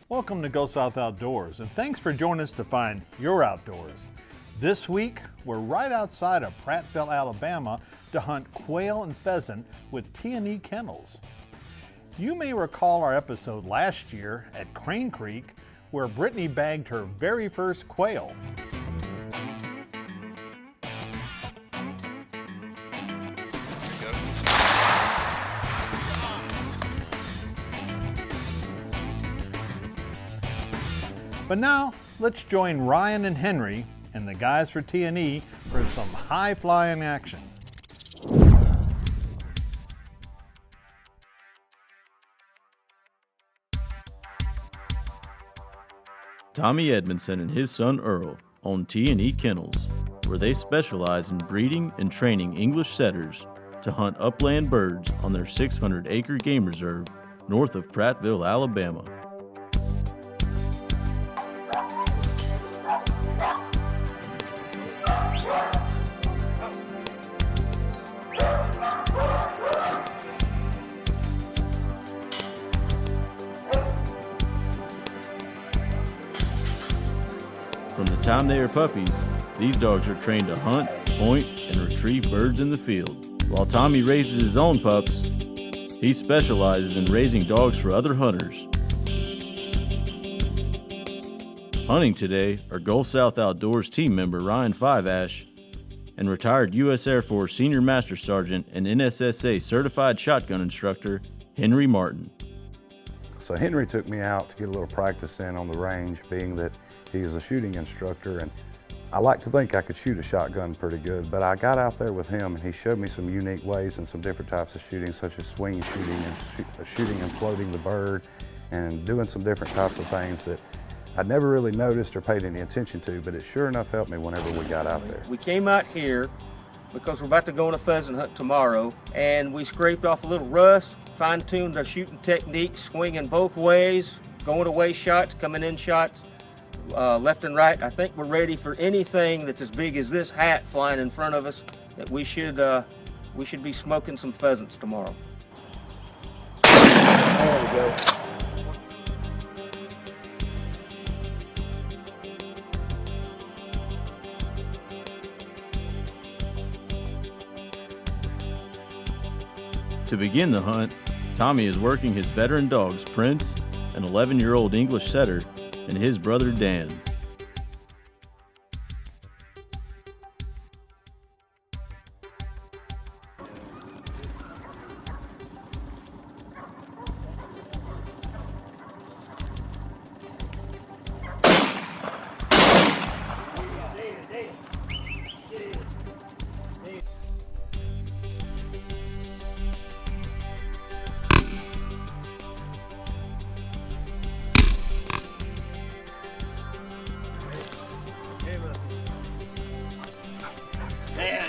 Welcome to Go South Outdoors, and thanks for joining us to find your outdoors. This week, we're right outside of Prattville, Alabama to hunt quail and pheasant with T&E Kennels. You may recall our episode last year at Crane Creek where Brittany bagged her very first quail. But now, let's join Ryan and Henry and the guys for T&E for some high-flying action. Tommy Edmondson and his son Earl own T&E Kennels, where they specialize in breeding and training English setters to hunt upland birds on their 600-acre game reserve north of Prattville, Alabama. From the time they are puppies, these dogs are trained to hunt, point, and retrieve birds in the field. While Tommy raises his own pups, he specializes in raising dogs for other hunters. Hunting today are Gulf South Outdoors team member Ryan Fiveash and retired U.S. Air Force Senior Master Sergeant and NSSA certified shotgun instructor Henry Martin. So Henry took me out to get a little practice in on the range, being that he is a shooting instructor, and I like to think I could shoot a shotgun pretty good, but I got out there with him and he showed me some unique ways and some different types of shooting, such as swing shooting and shooting and floating the bird and doing some different types of things that I'd never really noticed or paid any attention to, but it sure enough helped me whenever we got out there. We came out here because we're about to go on a pheasant hunt tomorrow, and we scraped off a little rust, fine-tuned our shooting technique, swinging both ways, going away shots, coming in shots, left and right. I think we're ready for anything that's as big as this hat flying in front of us, that we should be smoking some pheasants tomorrow. There we go. To begin the hunt, Tommy is working his veteran dogs Prince, an 11-year-old English setter, and his brother Dan.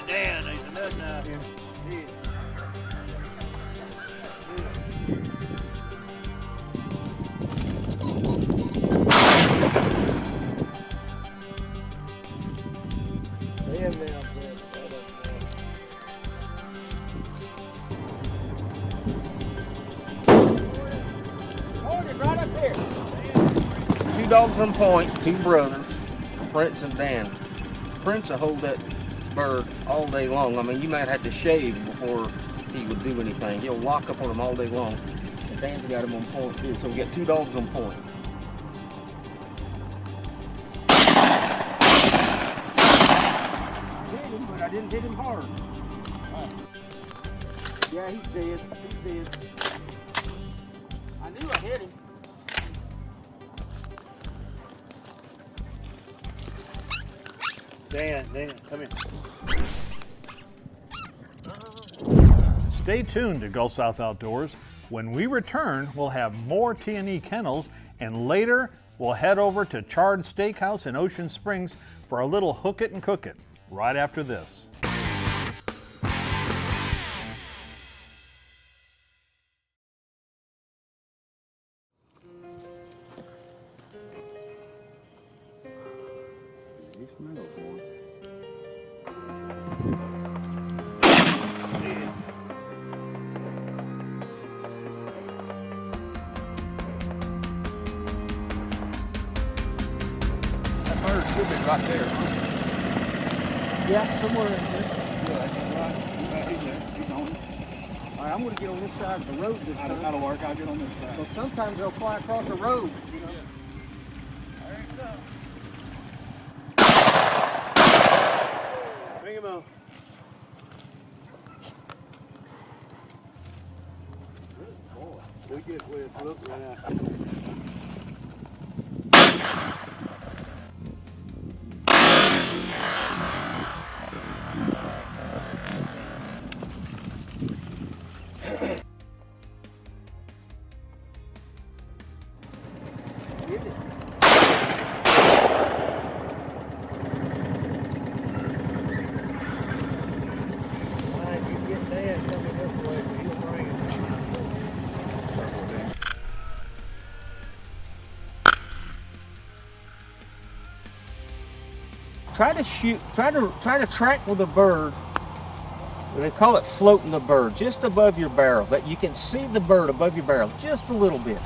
Dan, there's nothing out here. Right up here. Two dogs on point, two brothers, Prince and Dan. Prince will hold that bird all day long. I mean, you might have to shave before he would do anything. He'll lock up on him all day long. And Dan's got him on point too, so we got two dogs on point. I hit him, but I didn't hit him hard. Yeah, he's dead. He's dead. I knew I hit him. Dan, come here. Stay tuned to Gulf South Outdoors. When we return, we'll have more T&E Kennels, and later we'll head over to Charred Steakhouse in Ocean Springs for a little hook it and cook it, right after this. Should be right there. Yeah, somewhere in there. Yeah, he's right. He's there. He's on it. All right, I'm going to get on this side of the road this time. That'll work. I'll get on this side. So sometimes they'll fly across the road. You know? There you go. Bring him out. Good boy. We get where it's looking at. Try to track with a bird. They call it floating the bird, just above your barrel, that you can see the bird above your barrel just a little bit.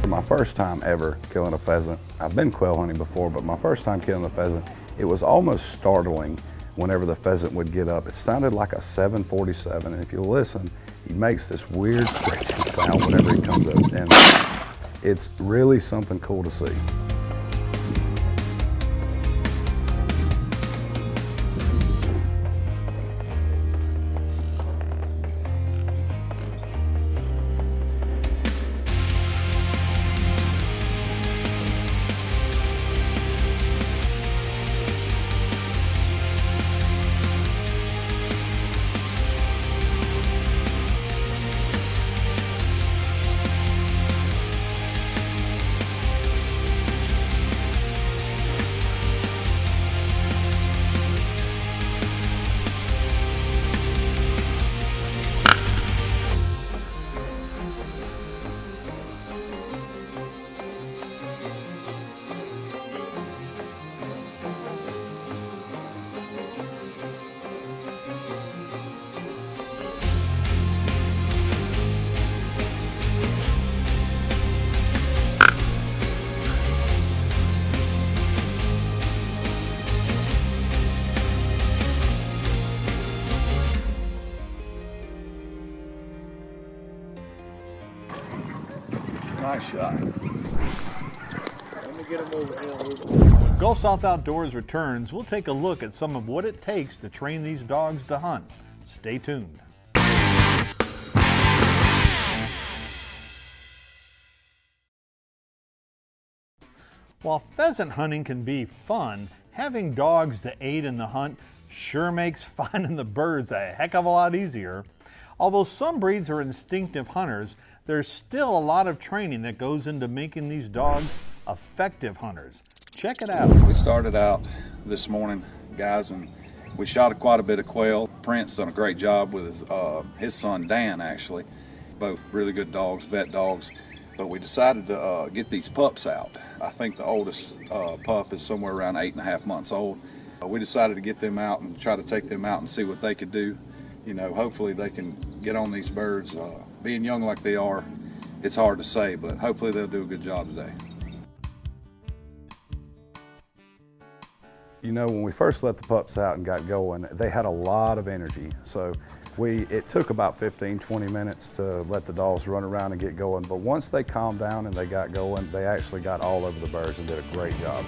For my first time ever killing a pheasant, I've been quail hunting before, but my first time killing a pheasant, it was almost startling whenever the pheasant would get up. It sounded like a 747, and if you listen, he makes this weird screeching sound whenever he comes up, and it's really something cool to see. Nice shot. Let me get him over here. When Gulf South Outdoors returns, we'll take a look at some of what it takes to train these dogs to hunt. Stay tuned. While pheasant hunting can be fun, having dogs to aid in the hunt sure makes finding the birds a heck of a lot easier. Although some breeds are instinctive hunters, there's still a lot of training that goes into making these dogs effective hunters. Check it out. We started out this morning, guys, and we shot quite a bit of quail. Prince's done a great job with his son Dan, actually. Both really good dogs, vet dogs. But we decided to get these pups out. I think the oldest pup is somewhere around 8.5 months old. We decided to get them out and try to take them out and see what they could do. You know, hopefully they can get on these birds. Being young like they are, it's hard to say, but hopefully they'll do a good job today. You know, when we first let the pups out and got going, they had a lot of energy. So it took about 15, 20 minutes to let the dogs run around and get going. But once they calmed down and they got going, they actually got all over the birds and did a great job.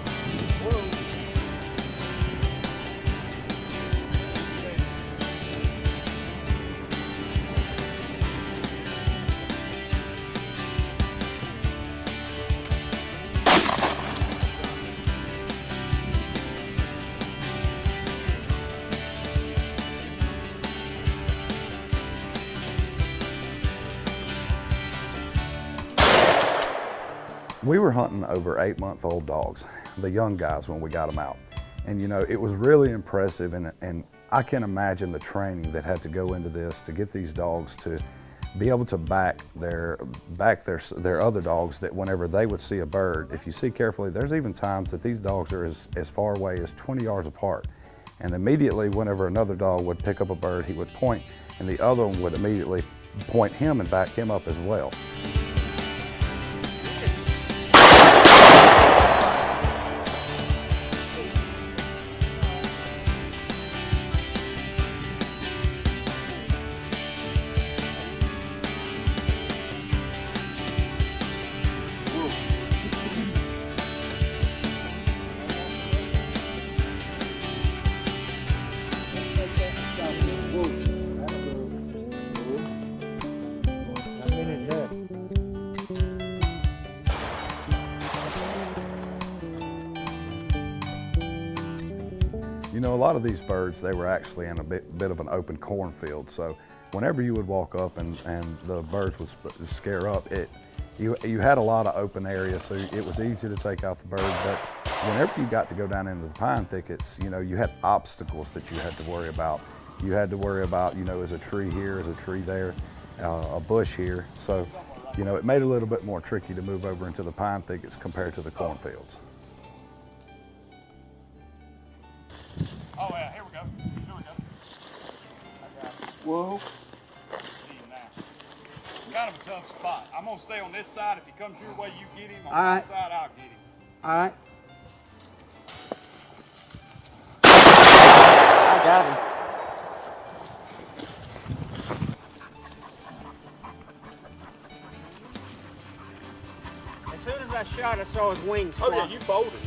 We were hunting over 8-month-old dogs, the young guys, when we got them out. And you know, it was really impressive, and I can imagine the training that had to go into this to get these dogs to be able to back their other dogs, that whenever they would see a bird, if you see carefully, there's even times that these dogs are as far away as 20 yards apart. And immediately, whenever another dog would pick up a bird, he would point, and the other one would immediately point him and back him up as well. You know, a lot of these birds, they were actually in a bit of an open cornfield, so whenever you would walk up and the birds would scare up, you had a lot of open area, so it was easy to take out the bird. But whenever you got to go down into the pine thickets, you know, you had obstacles that you had to worry about. You had to worry about, you know, is a tree here, is a tree there, a bush here. So, you know, it made it a little bit more tricky to move over into the pine thickets compared to the cornfields. Oh yeah, here we go. Here we go. I got it. Whoa. See him now. Kind of a tough spot. I'm gonna stay on this side. If he comes your way, you get him. On All my right. side, I'll get him. All right. I got him. As soon as I shot, I saw his wings Oh yeah, flop. you bowled him.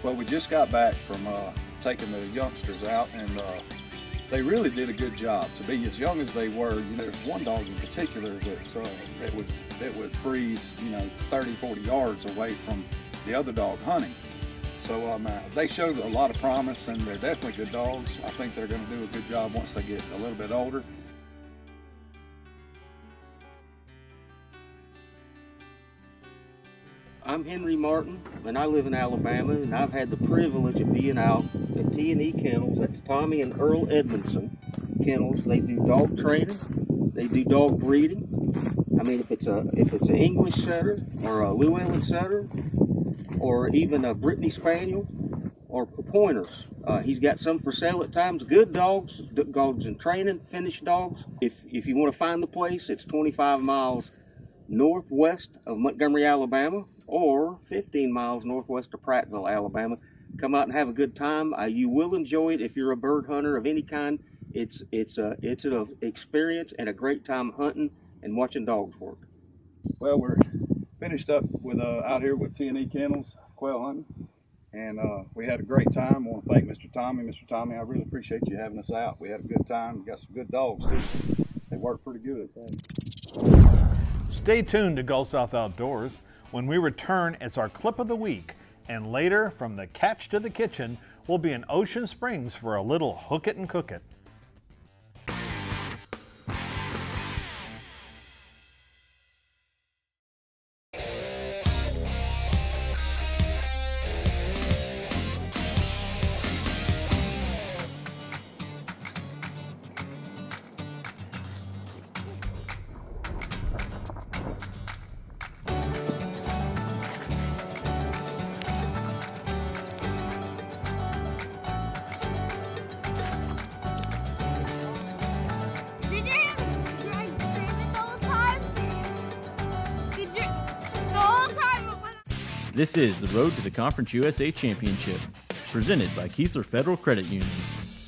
Well, we just got back from taking the youngsters out, and they really did a good job. To be as young as they were, you know, there's one dog in particular that's that would freeze, you know, 30, 40 yards away from the other dog hunting. So they showed a lot of promise, and they're definitely good dogs. I think they're going to do a good job once they get a little bit older. I'm Henry Martin, and I live in Alabama, and I've had the privilege of being out at T&E Kennels. That's Tommy and Earl Edmondson Kennels. They do dog training, they do dog breeding. I mean, if it's an English setter or a Llewellyn setter, or even a Brittany Spaniel, or pointers. He's got some for sale at times. Good dogs, dogs in training, finished dogs. If you want to find the place, it's 25 miles northwest of Montgomery, Alabama, or 15 miles northwest of Prattville, Alabama. Come out and have a good time. You will enjoy it if you're a bird hunter of any kind. It's an experience and a great time hunting and watching dogs work. Well, we're finished up with out here with T&E Kennels, quail hunting, and we had a great time. I want to thank Mr. Tommy. Mr. Tommy, I really appreciate you having us out. We had a good time. We got some good dogs too. They work pretty good. Stay tuned to Gulf South Outdoors. When we return, it's our clip of the week, and later, from the catch to the kitchen, we'll be in Ocean Springs for a little hook it and cook it. Did you have dry screaming the whole time? Did you the whole time? This is the Road to the Conference USA Championship, presented by Keesler Federal Credit Union.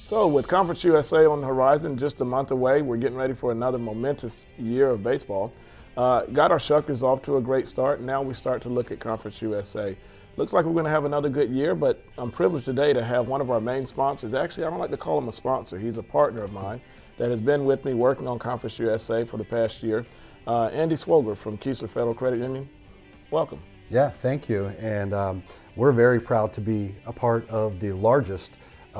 So with Conference USA on the horizon, just a month away, we're getting ready for another momentous year of baseball. Got our Shuckers off to a great start, and now we start to look at Conference USA. Looks like we're going to have another good year, but I'm privileged today to have one of our main sponsors. Actually, I don't like to call him a sponsor. He's a partner of mine that has been with me working on Conference USA for the past year. Andy Swoger from Keesler Federal Credit Union. Welcome. Yeah, thank you. And we're very proud to be a part of the largest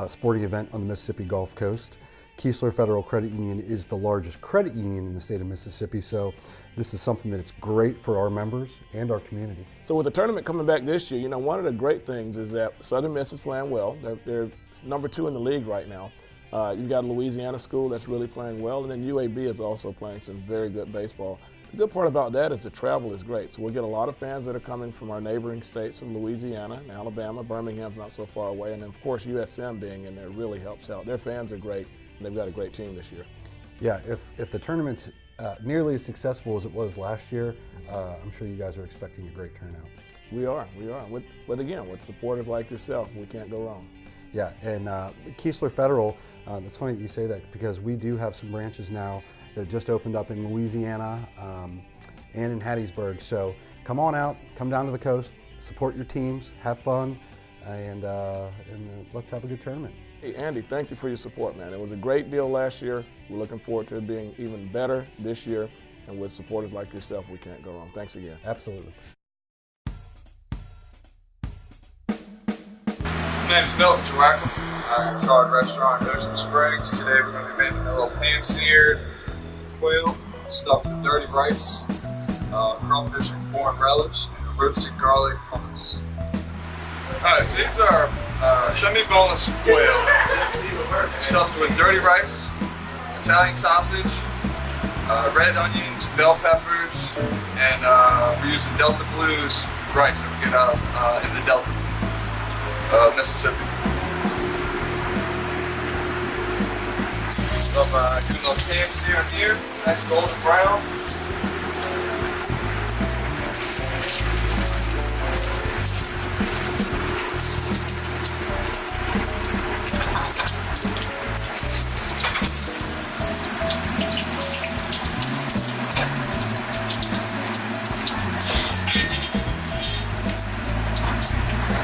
sporting event on the Mississippi Gulf Coast. Keesler Federal Credit Union is the largest credit union in the state of Mississippi, so this is something that's great for our members and our community. So with the tournament coming back this year, you know, one of the great things is that Southern Miss is playing well. They're number 2 in the league right now. You've got a Louisiana school that's really playing well, and then UAB is also playing some very good baseball. The good part about that is the travel is great. So we'll get a lot of fans that are coming from our neighboring states of Louisiana and Alabama. Birmingham's not so far away. And then, of course, USM being in there really helps out. Their fans are great, and they've got a great team this year. Yeah, if the tournament's nearly as successful as it was last year, I'm sure you guys are expecting a great turnout. We are. Again, with supporters like yourself, we can't go wrong. Yeah, and Keesler Federal, it's funny that you say that because we do have some branches now that just opened up in Louisiana and in Hattiesburg. So come on out, come down to the coast, support your teams, have fun, and let's have a good tournament. Hey, Andy, thank you for your support, man. It was a great deal last year. We're looking forward to it being even better this year. And with supporters like yourself, we can't go wrong. Thanks again. Absolutely. My name is Milton Jawackel. I'm in charge restaurant in Ocean Springs. Today we're going to be making a little pan-seared quail stuffed with dirty rice, crawfish and corn relish, and roasted garlic hummus. Alright, so these are semi-boneless quail stuffed with dirty rice, Italian sausage, red onions, bell peppers, and we're using Delta Blues rice that we get out in the Delta of Mississippi. So I'm doing those cans here, nice golden brown.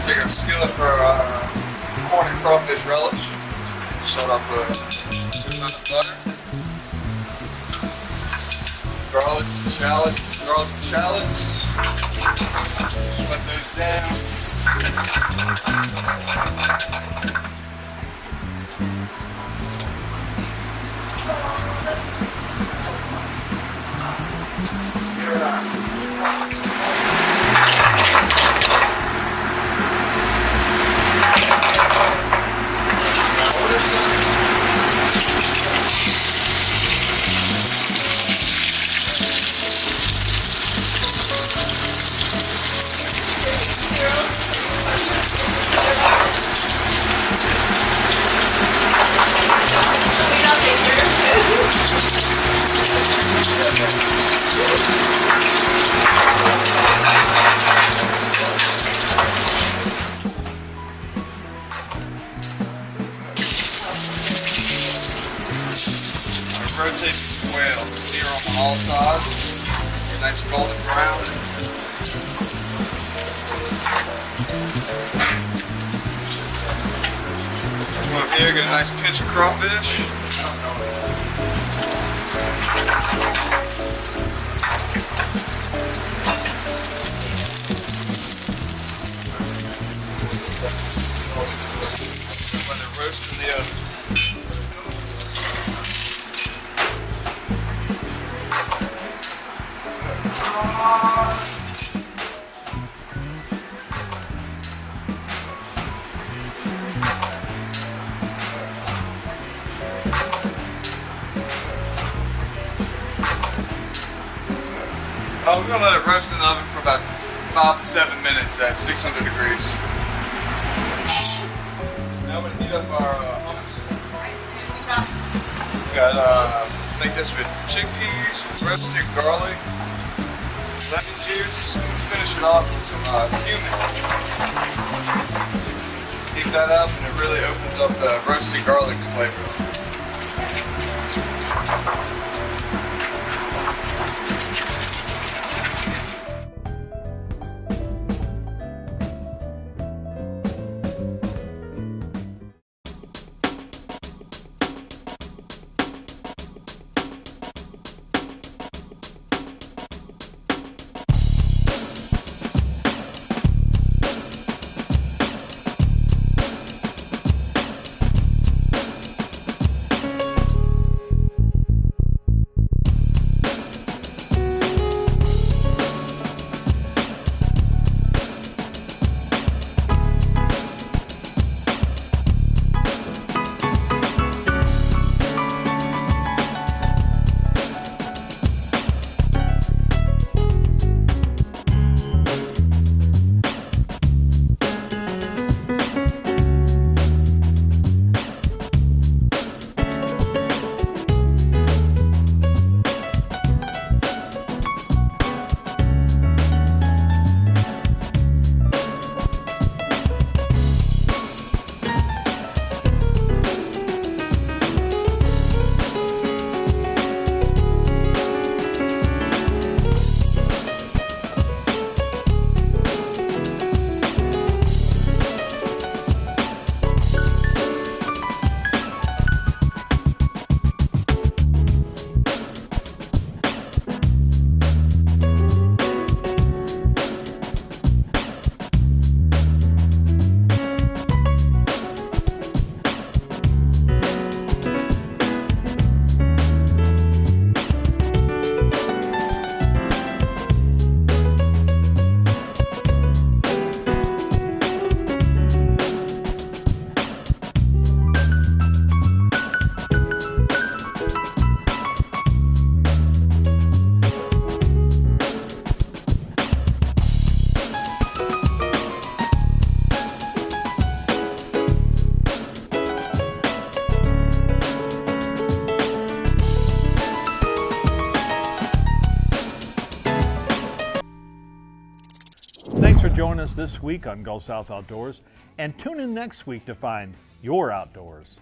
Take our skillet for corn and crawfish relish. Start off with a good amount of butter, garlic and shallots. Sweat those rotate the quail, sear on all sides, get nice golden brown. Come up here, get a nice pinch of crawfish. When they're roasted in the oven. We're going to let it roast in the oven for about 5 to 7 minutes at 600 degrees. Now we're going to heat up our hummus. We got make this with chickpeas, roasted garlic, lemon juice, and finish it off with some cumin. Heat that up and it really opens up the roasted garlic flavor. join us this week on Gulf South Outdoors, and tune in next week to find your outdoors.